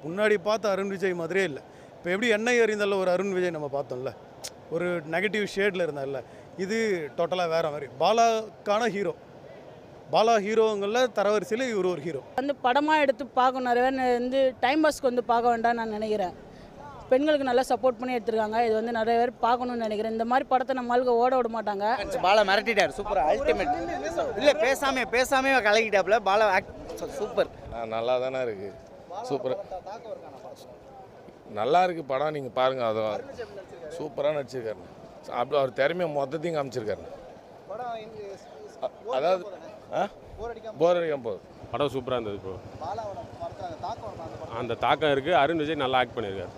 முன்னாடி பார்த்த அருண் விஜய் மாதிரியே இல்லை. இப்போ எப்படி எண்ணெய் எறிந்தால ஒரு அருண் விஜய் நம்ம பார்த்தோம்ல, ஒரு நெகட்டிவ் ஷேடில் இருந்தால, இது டோட்டலாக வேறு மாதிரி. பாலாக்கான ஹீரோ, பாலா ஹீரோங்களில் தரவரிசையில் இவர் ஒரு ஹீரோ. படமாக எடுத்து பார்க்கணும், நிறைய பேர் டைம் பாஸ்க்கு பார்க்க வேண்டாம்னு நான் நினைக்கிறேன். பெண்களுக்கு நல்லா சப்போர்ட் பண்ணி எடுத்துருக்காங்க. இது நிறைய பேர் பார்க்கணும்னு நினைக்கிறேன். இந்த மாதிரி படத்தை நம்ம ஆளுக்கு ஓட விட மாட்டாங்க. பாலா மிரட்டிட்டார், சூப்பர், அல்டிமேட். இல்லை பேசாமே கலக்கிட்டாப்புல. பாலா சூப்பர், நல்லா தானே இருக்குது, சூப்பர், நல்லா இருக்குது படம். நீங்கள் பாருங்கள், அதை சூப்பராக நடிச்சிருக்காரு. அப்படி அவர் திறமையை மொத்தத்தையும் காமிச்சிருக்காரு. அதாவது போர் அடிக்காம போகுது. படம் சூப்பராக இருந்தது ப்ரோ. அந்த தாக்கம் இருக்குது. அருண் விஜய் நல்லா ஆக்ட் பண்ணியிருக்காரு.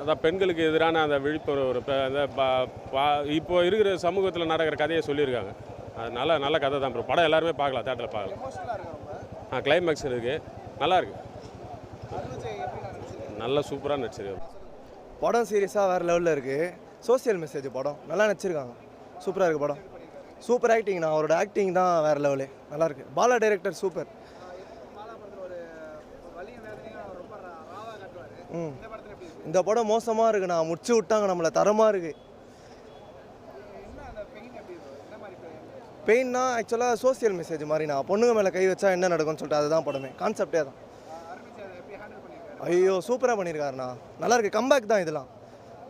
அதான் பெண்களுக்கு எதிரான அந்த விழிப்புணர்வு, அந்த இப்போ இருக்கிற சமூகத்தில் நடக்கிற கதையை சொல்லியிருக்காங்க. அது நல்ல கதை தான் ப்ரோ. படம் எல்லாருமே பார்க்கலாம், தேட்டரில் பார்க்கலாம். கிளைமேக்ஸ் இருக்குது, நல்லா இருக்குது, நல்லா சூப்பராக நடிச்சிருக்காரு. படம் சீரியஸாக வேறு லெவலில் இருக்குது. சோசியல் மெசேஜ் படம் நல்லா நடிச்சிருக்காங்க. சூப்பராக இருக்குது படம். சூப்பர் ஆக்டிங்ண்ணா, அவரோட ஆக்டிங் தான் வேறு லெவலு, நல்லாயிருக்கு. Bala director super. இந்த படம் மோசமாக இருக்குண்ணா, முடிச்சு விட்டாங்க நம்மளை, தரமாக இருக்குது. பெயின்னா ஆக்சுவலாக சோசியல் மெசேஜ் மாதிரிண்ணா, பொண்ணுங்க மேலே கை வச்சா என்ன நடக்கும்னு சொல்லிட்டு அதுதான் படமே, கான்செப்டே தான். ஐயோ சூப்பராக பண்ணியிருக்காருண்ணா, நல்லாயிருக்கு. கம்பேக் தான் இதெல்லாம்.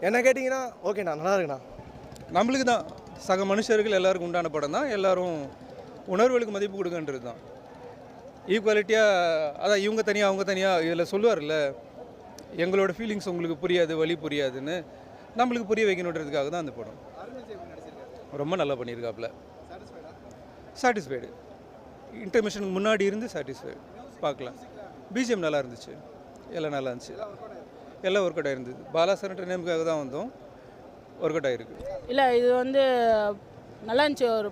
என்ன கேட்டிங்கன்னா ஓகேண்ணா, நல்லா இருக்குண்ணா. நம்மளுக்கு தான் சக மனுஷர்கள் எல்லாருக்கும் உண்டான படம் தான். எல்லோரும் உணர்வுகளுக்கு மதிப்பு கொடுக்கன்றது தான். ஈக்குவாலிட்டியாக, அதான் இவங்க தனியாக அவங்க தனியாக இதில் சொல்லுவார்ல, எங்களோட ஃபீலிங்ஸ் உங்களுக்கு புரியாது, வழி புரியாதுன்னு நம்மளுக்கு புரிய வைக்கணுன்றதுக்காக தான் அந்த படம். ரொம்ப நல்லா பண்ணியிருக்காப்புல. சாட்டிஸ்ஃபைடு. இன்டர்மிஷனுக்கு முன்னாடி இருந்து சாட்டிஸ்ஃபைடு, பார்க்கலாம். பிஜிஎம் நல்லா இருந்துச்சு, எல்லாம் நல்லா இருந்துச்சு, எல்லாம் ஒர்க் அவுட் ஆகிருந்தது. பாலா சார்ன்ற நேமுக்காக தான் வந்தோம், ஒர்க் அவுட் ஆகிருக்கு. இல்லை இது நல்லா இருந்துச்சு. ஒரு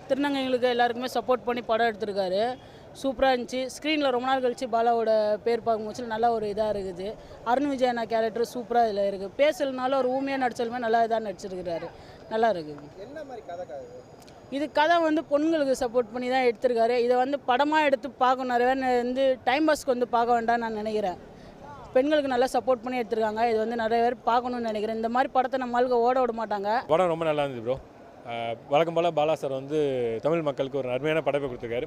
திருநங்கைகளுக்கு எல்லாருக்குமே சப்போர்ட் பண்ணி படம் எடுத்திருக்காரு. சூப்பராக இருந்துச்சு. ஸ்க்ரீனில் ரொம்ப நாள் கழிச்சு பாலாவோட பேர் பார்க்கும்போது நல்லா ஒரு இதாக இருக்குது. அருண் விஜய் அண்ணா கேரக்டர் சூப்பராக இதில் இருக்குது. பேசலனாலும் ஒரு ஊமையாக நடிச்சாலுமே நல்லா இதாக நடிச்சிருக்கிறாரு, நல்லா இருக்குது. இது கதை பொண்ணுங்களுக்கு சப்போர்ட் பண்ணி தான் எடுத்திருக்காரு. இதை படமாக எடுத்து பார்க்கணும், நிறைய பேர் டைம் பாஸ்க்கு பார்க்க வேண்டாம்னு நான் நினைக்கிறேன். பெண்களுக்கு நல்லா சப்போர்ட் பண்ணி எடுத்திருக்காங்க. இது நிறைய பேர் பார்க்கணும்னு நினைக்கிறேன். இந்த மாதிரி படத்தை நம்ம ஆளுக்கு ஓட விட மாட்டாங்க. படம் ரொம்ப நல்லா இருந்தது ப்ரோ. வழக்கம் போல் பாலா சார் தமிழ் மக்களுக்கு ஒரு அருமையான படைப்பை கொடுத்துருக்காரு.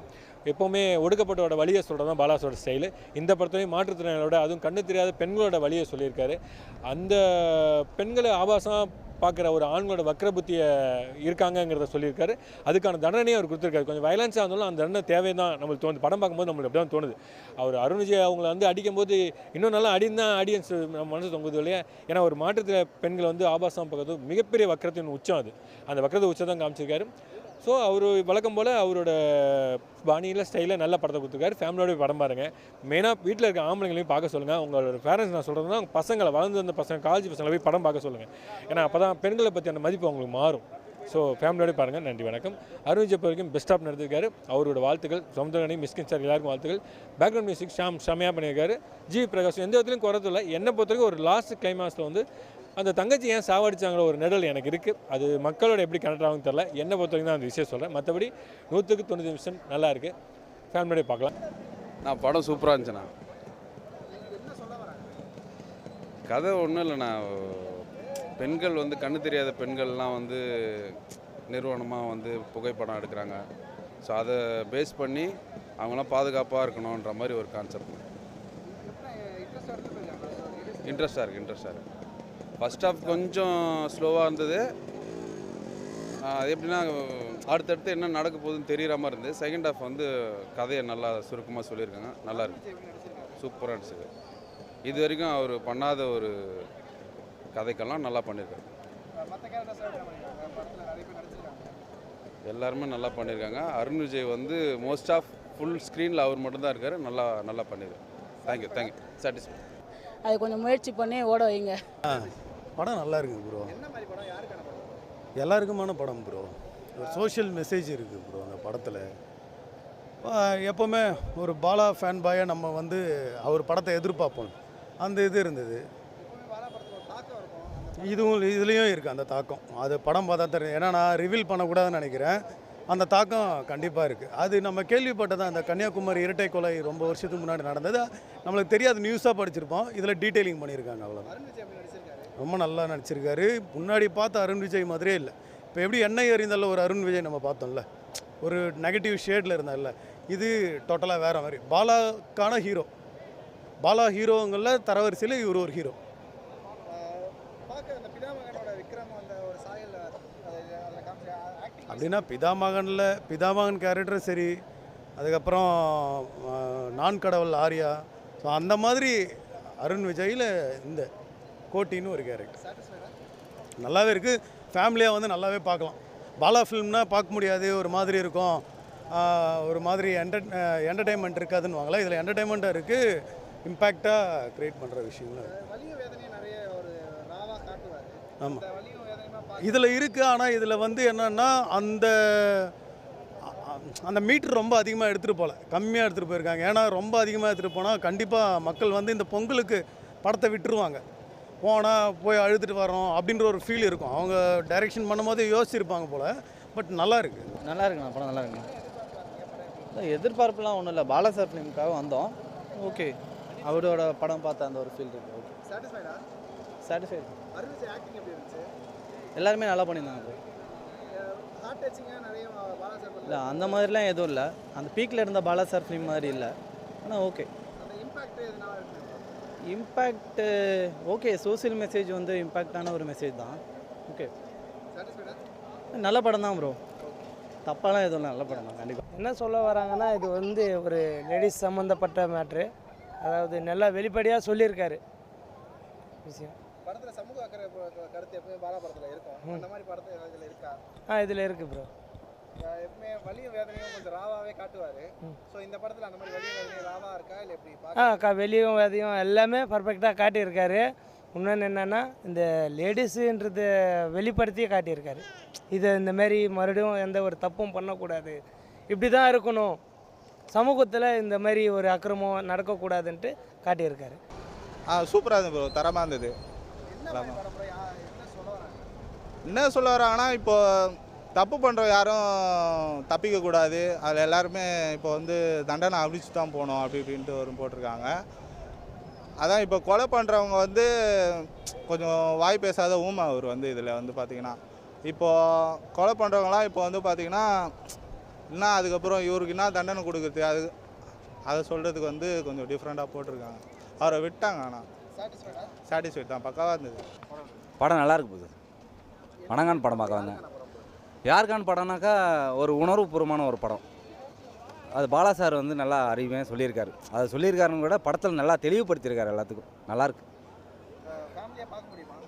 எப்போவுமே ஒடுக்கப்பட்டோட வழியை சொல்கிறது தான் பாலாசோட ஸ்டைலு. இந்த படத்துலையும் மாற்றுத்திறனாளோட, அதுவும் கண்ணு தெரியாத பெண்களோட வழியை சொல்லியிருக்காரு. அந்த பெண்களை ஆபாசமாக பார்க்குற ஒரு ஆண்களோட வக்ர புத்தியை இருக்காங்கங்கிறத சொல்லியிருக்காரு. அதுக்கான தண்டனையும் அவர் கொடுத்துருக்காரு. கொஞ்சம் வயலன்ஸாக இருந்தாலும் அந்த தண்டனை தேவை தான் நம்மளுக்கு தோணுது. படம் பார்க்கும்போது நம்மளுக்கு அப்படி தான் தோணுது. அவர் அருண் விஜய் அவங்கள அடிக்கும்போது இன்னும் நல்லா அடின்னு தான் ஆடியன்ஸ் நம்ம மனசு தொங்குது இல்லையா. ஏன்னா ஒரு மாற்றுத்திற பெண்களை ஆபாசம் பார்க்கறது மிகப்பெரிய வக்கரத்தின் உச்சம். அது அந்த வக்கரத்தை உச்சம் தான் காமிச்சிருக்காரு. ஸோ அவர் வழக்கம் போல் அவரோட பாணியில் ஸ்டைலில் நல்ல படத்தை கொடுத்துருக்காரு. ஃபேமிலியோட படம் பாருங்கள். மெயினாக வீட்டில் இருக்க ஆம்பளைங்களையும் பார்க்க சொல்லுங்கள். உங்களோட பேரண்ட்ஸ் நான் சொல்கிறதுனா பசங்களை, வளர்ந்து வந்த பசங்க, காலேஜ் பசங்களை போய் படம் பார்க்க சொல்லுங்கள். ஏன்னா அப்போ தான் பெண்களை பற்றியான மதிப்பு அவங்களுக்கு மாறும். ஸோ ஃபேமிலியோட பாருங்கள். நன்றி, வணக்கம். அருண் விஜய் வரைக்கும் பெஸ்ட் ஆஃப் நடந்திருக்காரு. அவரோட வாழ்த்துக்கள். சமுத்திரகனி, மிஸ்கின் சார் எல்லாருக்கும் வாழ்த்துக்கள். பேக்ரவுண்ட் மியூசிக் செம்மையாக பண்ணியிருக்காரு. ஜி பிரகாஷ் எந்த விதத்துலையும் குறதில்லை. என்னை பொறுத்த வரைக்கும் ஒரு லாஸ்ட் கிளைமாக்ஸில் அந்த தங்கச்சி ஏன் சாவடிச்சாங்களோ ஒரு நெடல் எனக்கு இருக்குது. அது மக்களோட எப்படி கனெக்ட் ஆகும்னு தெரில. என்னை பொறுத்த வரைக்கும் தான் அந்த விஷயம் சொல்கிறேன். மற்றபடி 100% நல்லா இருக்குது. ஃபேமிலியோட பார்க்கலாம். நான் படம் சூப்பராக இருந்துச்சுண்ணா. கதை ஒன்றும் இல்லைண்ணா. பெண்கள் கண்ணு தெரியாத பெண்கள்லாம் நிறுவனமாக புகைப்படம் எடுக்கிறாங்க. ஸோ அதை பேஸ் பண்ணி அவங்களாம் பாதுகாப்பாக இருக்கணுன்ற மாதிரி ஒரு கான்செப்ட். இன்ட்ரெஸ்டாக இருக்குது. ஃபஸ்ட் ஹாஃப் கொஞ்சம் ஸ்லோவாக இருந்தது. அது எப்படின்னா அடுத்தடுத்து என்ன நடக்க போகுதுன்னு தெரிகிற மாதிரி இருந்தது. செகண்ட் ஹாஃப் கதையை நல்லா சுருக்கமாக சொல்லியிருக்காங்க. நல்லா இருக்கு, சூப்பராக இருந்துச்சு. இது வரைக்கும் அவர் பண்ணாத ஒரு கதைக்கெல்லாம் நல்லா பண்ணியிருக்காரு. எல்லாருமே நல்லா பண்ணியிருக்காங்க. Arun Vijay most of full ஸ்க்ரீனில் அவர் மட்டும்தான் இருக்கார். நல்லா பண்ணியிருக்காரு. தேங்க்யூ. சாட்டிஸ்ஃபை. அது கொஞ்சம் முயற்சி பண்ணி ஓட வைங்க. படம் நல்லா இருக்குது ப்ரோ. எல்லாருக்குமான படம் ப்ரோ. ஒரு சோஷியல் மெசேஜ் இருக்குது ப்ரோ அந்த படத்தில். எப்போவுமே ஒரு பாலா ஃபேன் பாயாக நம்ம அவர் படத்தை எதிர்பார்ப்போம். அந்த இது இருந்தது. இதுலேயும் இருக்குது அந்த தாக்கம். அது படம் பார்த்தா தெரியும். ஏன்னா நான் ரிவீல் பண்ணக்கூடாதுன்னு நினைக்கிறேன். அந்த தாக்கம் கண்டிப்பாக இருக்குது. அது நம்ம கேள்விப்பட்டதான், அந்த கன்னியாகுமரி இரட்டை கொலை ரொம்ப வருஷத்துக்கு முன்னாடி நடந்தது. நம்மளுக்கு தெரியாது, நியூஸாக படிச்சிருப்போம். இதில் டீட்டெயிலிங் பண்ணியிருக்காங்க, அவ்வளோதான். ரொம்ப நல்லா நடிச்சிருக்காரு. முன்னாடி பார்த்த அருண் விஜய் மாதிரியே இல்லை. இப்போ எப்படி எண்ணெய் எறிந்தால ஒரு அருண் விஜய் நம்ம பார்த்தோம்ல, ஒரு நெகட்டிவ் ஷேடில் இருந்தால, இது டோட்டலாக வேறு மாதிரி. பாலாக்கான ஹீரோ. பாலா ஹீரோங்களில் தரவரிசையில் இவர் ஒரு ஹீரோ. அப்படின்னா பிதாமகன் கேரக்டர் சரி, அதுக்கப்புறம் நான் கடவுள் ஆர்யா, ஸோ அந்த மாதிரி அருண் விஜயில் இந்த கோட்டின்னு ஒரு கேரக்டர் நல்லாவே இருக்குது. ஃபேமிலியாக வந்து நல்லாவே பார்க்கலாம். பாலா ஃபிலிம்னா பார்க்க முடியாது, ஒரு மாதிரி இருக்கும், ஒரு மாதிரி என்டர்டெயின்மெண்ட் இருக்காதுன்னு வாங்கலாம். இதில் என்டர்டெயின்மெண்ட்டாக இருக்குது, இம்பேக்டாக க்ரியேட் பண்ணுற விஷயங்களும். ஆமாம், இதில் இருக்குது. ஆனால் இதில் வந்து என்னென்னா அந்த மீட்ரு ரொம்ப அதிகமாக எடுத்துகிட்டு போகல, கம்மியாக எடுத்துகிட்டு போயிருக்காங்க. ஏன்னா ரொம்ப அதிகமாக எடுத்துகிட்டு போனால் கண்டிப்பாக மக்கள் வந்து இந்த பொங்கலுக்கு படத்தை விட்டுருவாங்க. போனால் போய் அழுதுட்டு வரோம் அப்படின்ற ஒரு ஃபீல் இருக்கும். அவங்க டைரெக்ஷன் பண்ணும்போது யோசிச்சிருப்பாங்க போல். பட் நல்லா இருக்குண்ணா, படம் நல்லா இருக்குண்ணா. எதிர்பார்ப்புலாம் ஒன்றும் இல்லை, பாலா சார் ஃபிலிமுக்காக வந்தோம். ஓகே, அவரோட படம் பார்த்த அந்த ஒரு ஃபீல் இருக்குது. Okay, satisfied. எல்லாருமே நல்லா பண்ணியிருந்தாங்க. இல்லை அந்த மாதிரிலாம் எதுவும் இல்லை, அந்த பீக்கில் இருந்த பாலா சார் ஃபிலிம் மாதிரி இல்லை. ஆனால் okay, impact okay, social message வந்து இம்பேக்டான ஒரு மெசேஜ் தான். ஓகே, நல்ல படம் தான் ப்ரோ, தப்பாலாம் எதுவும் இல்லை, நல்ல படம் தான் கண்டிப்பாக. என்ன சொல்ல வராங்கன்னா, இது வந்து ஒரு லேடிஸ் சம்மந்தப்பட்ட மேட்ரு. அதாவது நல்லா வெளிப்படையாக சொல்லியிருக்காரு விஷயம். படத்தில் சமூக அக்கறை கருத்து எப்பவுமே பாலா படத்தில் இருக்கும். அந்த மாதிரி படத்தை இதில் இருக்கா? இதில் இருக்குது ப்ரோ. எப்பவுமே வலியும் வேதனையும் கொஞ்சம் ராவாகவே காட்டுவார். ஸோ இந்த படத்தில் அந்த மாதிரி வலியும் வேதனையும் ராவாக இருக்கா இல்லை எப்படி? வெளியும் வேதையும் எல்லாமே பர்ஃபெக்டாக காட்டியிருக்காரு. இன்னொன்று என்னென்னா, இந்த லேடிஸுன்றது வெளிப்படுத்தியே காட்டியிருக்காரு. இதை இந்தமாரி மறுபடியும் எந்த ஒரு தப்பும் பண்ணக்கூடாது, இப்படி தான் இருக்கணும், சமூகத்தில் இந்த மாதிரி ஒரு அக்கிரமம் நடக்கக்கூடாதுன்ட்டு காட்டியிருக்காரு. சூப்பராக இருந்தது ப்ரோ, தரமாக இருந்தது. என்ன சொல்ல வராங்கன்னா, இப்போ தப்பு பண்ணுற யாரும் தப்பிக்கக்கூடாது, அதில் எல்லாருமே இப்போ வந்து தண்டனை அடிச்சு தான் போகணும் அப்படி இப்படின்ட்டு ஒரு போட்டிருக்காங்க. அதான் இப்போ கொலை பண்ணுறவங்க வந்து கொஞ்சம் வாய் பேசாத ஊமை. அவர் வந்து இதில் வந்து பார்த்திங்கன்னா, இப்போது கொலை பண்ணுறவங்களாம் இப்போ வந்து பார்த்திங்கன்னா என்ன, அதுக்கப்புறம் இவருக்கு என்ன தண்டனை கொடுக்குறது, அதை சொல்கிறதுக்கு வந்து கொஞ்சம் டிஃப்ரெண்ட்டாக போட்டிருக்காங்க. அவரை விட்டாங்க. ஆனால் சாட்டிஸ்ஃபைட் தான், பக்காவாக இருந்தது. படம் நல்லா இருக்கு போகுது. வணங்கான் படம் பார்க்க வந்தேன். யாருக்கான படம்னாக்கா ஒரு உணர்வுபூர்வமான ஒரு படம். அது பாலா சார் வந்து நல்லா அறிவுமே சொல்லியிருக்காரு. அதை சொல்லியிருக்காருன்னு கூட படத்தில் நல்லா தெளிவுபடுத்தியிருக்காரு எல்லாத்துக்கும். நல்லாயிருக்கு,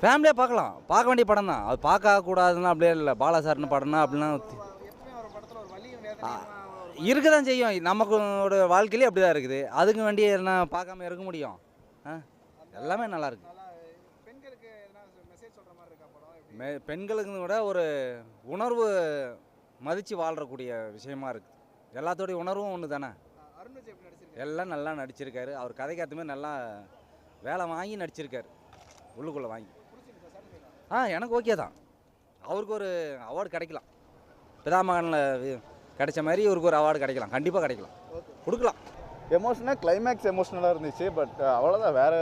ஃபேமிலியாக பார்க்கலாம், பார்க்க வேண்டிய படம் தான். அது பார்க்கக்கூடாதுன்னா அப்படியே இல்லை. பாலா சார்னு படம்னா அப்படின்னா இருக்க தான் செய்யும். நமக்கோட வாழ்க்கையிலே அப்படி தான் இருக்குது. அதுக்கு வேண்டிய என்ன பார்க்காம இருக்க முடியும்? எல்லாமே நல்லாயிருக்கு. பெண்களுக்கு விட ஒரு உணர்வு மதித்து வாழ்கிறக்கூடிய விஷயமா இருக்குது. எல்லாத்தோடைய உணர்வும் ஒன்று தானே. எல்லாம் நல்லா நடிச்சிருக்காரு. அவர் கதைக்கு ஏற்ற மாதிரி நல்லா வேலை வாங்கி நடிச்சிருக்காரு, உள்ளுக்குள்ளே வாங்கி. எனக்கு ஓகே தான். அவருக்கு ஒரு அவார்டு கிடைக்கலாம். பிதாமகனில் கிடைச்ச மாதிரி இவருக்கு ஒரு அவார்டு கிடைக்கலாம், கண்டிப்பாக கிடைக்கலாம், கொடுக்கலாம். எமோஷனாக கிளைமேக்ஸ் எமோஷ்னலாக இருந்துச்சு. பட் அவ்வளோதான். வேறு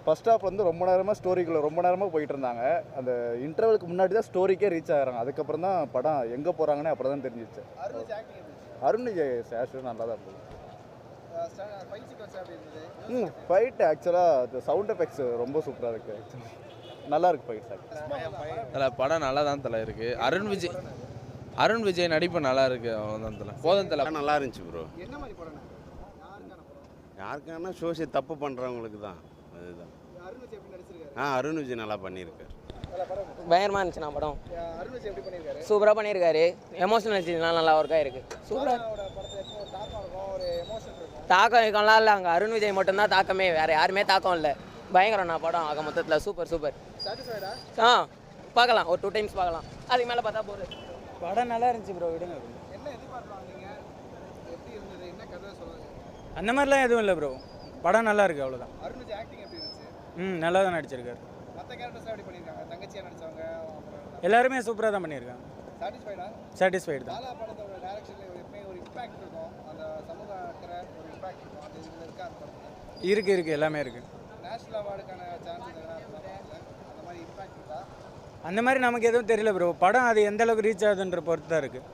ஃபர்ஸ்ட் ஹாஃப் வந்து ரொம்ப நேரமாக ஸ்டோரிக்குள்ளே ரொம்ப நேரமாக போயிட்டு இருந்தாங்க. அந்த இன்டர்வலுக்கு முன்னாடி தான் ஸ்டோரிக்கே ரீச் ஆகிறாங்க. அதுக்கப்புறம் தான் படம் எங்கே போகிறாங்கன்னு அப்புறம் தான் தெரிஞ்சிச்சு. அருண் விஜய் சேஷன் நல்லா தான் இருந்தது. ஃபைட் ஆக்சுவலாக சவுண்ட் எஃபெக்ட்ஸ் ரொம்ப சூப்பராக இருக்குது. ஆக்சுவலி நல்லா இருக்குது ஃபைட். தலை படம் நல்லா தான் தலை இருக்குது. அருண் விஜய் நடிப்பு நல்லா இருக்குது. அவ்வளோதான் தலை, போதும் தலை. நல்லா இருந்துச்சு ப்ரோ. யாருக்கான சோசியல் தப்பு பண்ணுறவங்களுக்கு தான் அதுதான். அருண் விஜய் நல்லா பண்ணியிருக்காரு. பயங்கரமாக இருந்துச்சுண்ணா படம். சூப்பராக பண்ணியிருக்காரு. எமோஷனல் சீன்லாம் நல்லா ஒர்க்காக இருக்குது. சூப்பராக தாக்கம் இருக்கம்லாம் இல்லை, அங்கே அருண் விஜய் மட்டும்தான் தாக்கமே, வேறு யாருமே தாக்கம் இல்லை. பயங்கரம்ண்ணா படம் ஆக மொத்தத்தில். சூப்பர். பார்க்கலாம், ஒரு 2 டைம்ஸ் பார்க்கலாம். அதுக்கு மேலே பார்த்தா போகுது. படம் நல்லா இருந்துச்சு ப்ரோ, விடுங்க. அந்த மாதிரிலாம் எதுவும் இல்லை ப்ரோ, படம் நல்லா இருக்குது, அவ்வளோதான். நல்லா தான் நடிச்சிருக்காரு. எல்லாருமே சூப்பராக தான் பண்ணியிருக்காங்க. சாட்டிஸ்ஃபைடு தான். பாலா படத்தோட டைரக்ஷன்ல எப்பவுமே ஒரு இம்பாக்ட் இருக்கும், அந்த சமூக அக்கறை ஒரு இம்பாக்ட் இருக்கும், அந்த இதில் இருக்கா அந்த படத்தில்? இருக்குது எல்லாமே இருக்குது. நேஷனல் அவார்டுக்கான சான்சஸ் எதனா இருக்கா படத்தில்? அந்த மாதிரி இம்பாக்ட் இருக்கா? அந்த மாதிரி நமக்கு எதுவும் தெரியல ப்ரோ. படம் அது எந்த அளவுக்கு ரீச் ஆகுதுன்ற பொறுத்து தான் இருக்குது.